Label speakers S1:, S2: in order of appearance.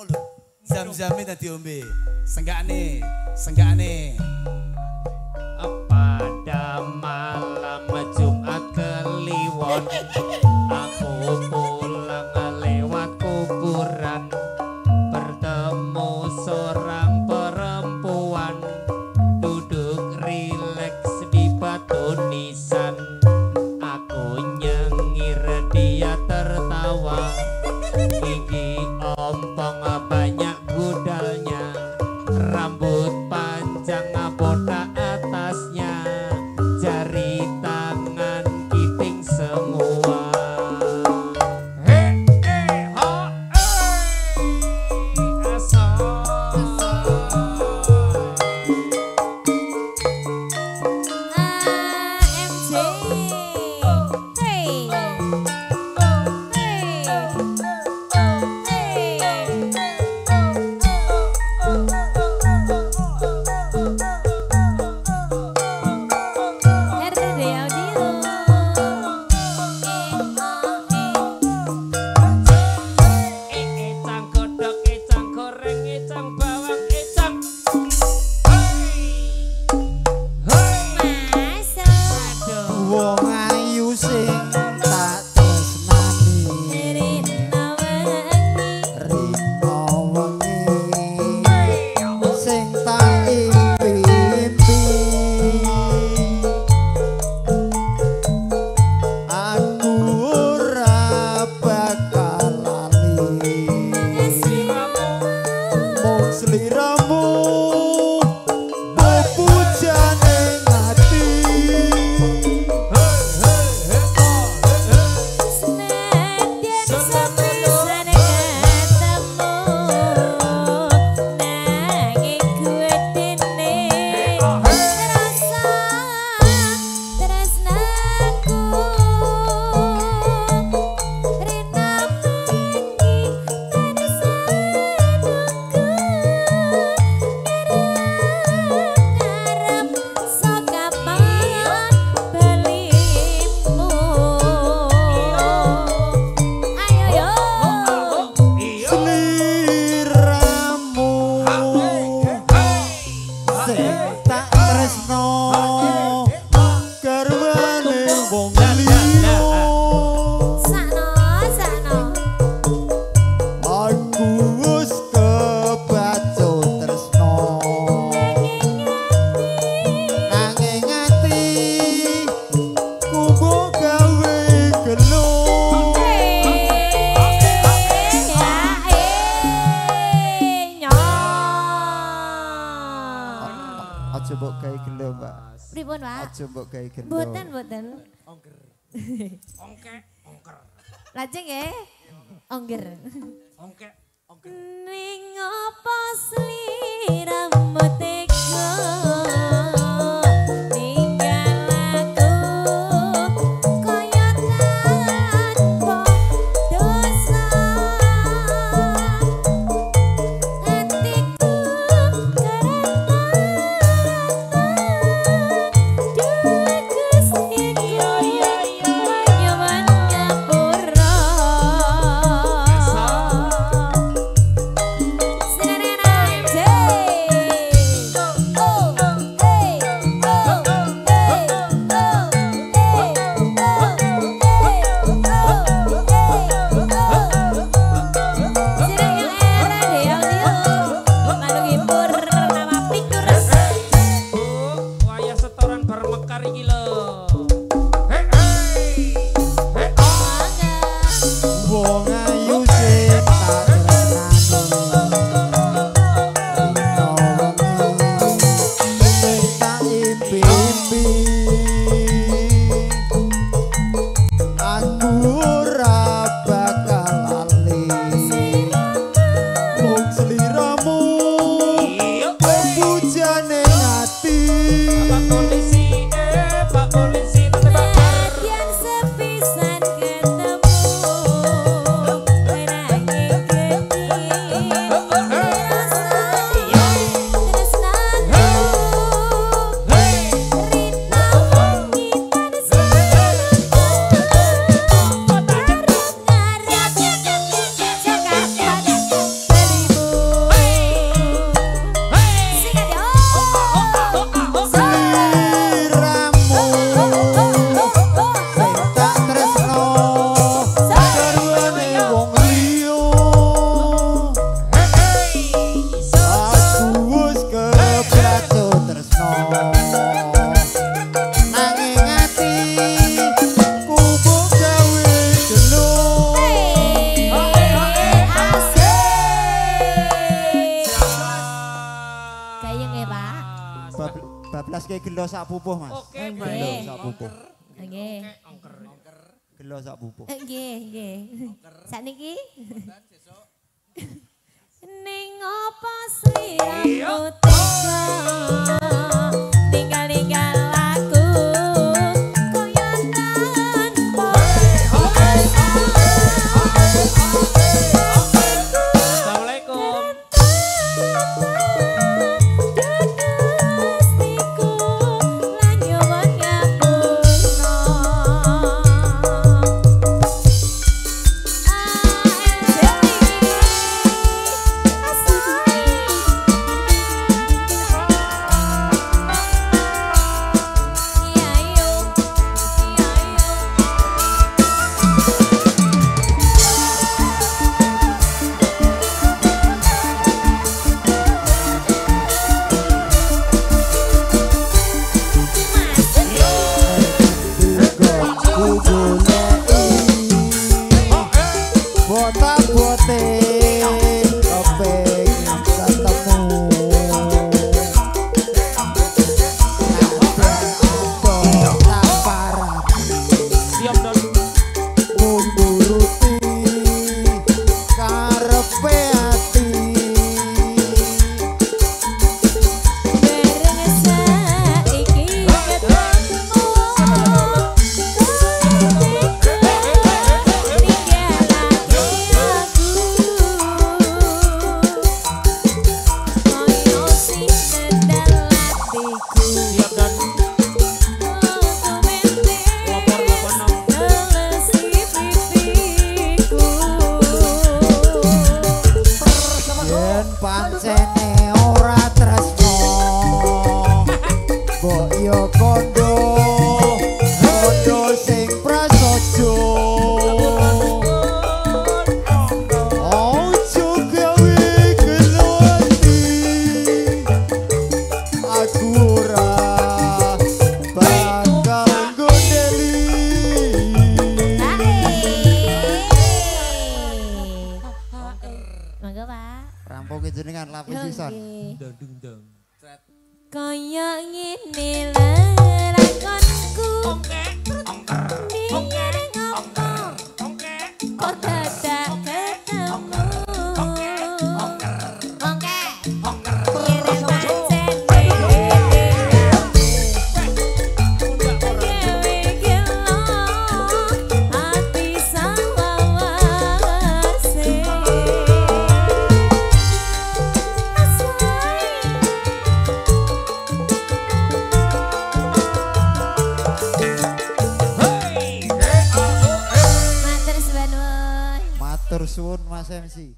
S1: lho. Zam-zame tadi ombe. Senggakne.
S2: Pada malam Jumat Kliwon aku pulang lewat kuburan, bertemu seorang perempuan duduk rileks di batu nisan. Aku nyengir, dia tertawa, gigi ompong banyak gudalnya, rambut panjang botak atasnya, jari tangan kiting semua.
S3: Boten. Ongker. Lajeng nggih. Ongger.
S1: Ongker.
S3: Ning apa sliramu tega ninggal aku kaya tanpa dosa, hatiku
S4: jelaske gelo sak pupuh Mas.
S2: Oke,
S3: Oke.
S4: Gelo sak pupuh.
S3: Nggih.
S4: Gelo sak pupuh.
S3: Nggih, nggih. Sakniki ning apa sliramu tega tinggal-tinggal aku koyo tanpa
S2: Assalamualaikum.
S3: Dudusku lan nyuwun ngapura
S4: Botak-bote kepengin ketemu Kadang tanpa ragu
S2: Siap Don.
S4: Mumburuti karepe ati
S3: bareng saiki ketemu
S2: Siap Don.
S4: yen pancene ora tresno mbok yo kondo sing prasaja ojo gawe gelo ati aku ora bakal gondeli
S3: Mangga Pak.
S4: rampung jenengan lapis sisan
S3: Nggih.
S2: Dung dung.
S3: Kaya ngene lelakonku Dingin ngomong Kok dadak ketemu Ongke Kirim pancen Dewe gelo Hati sawawase Matur suwun
S4: matur suwun Mas MC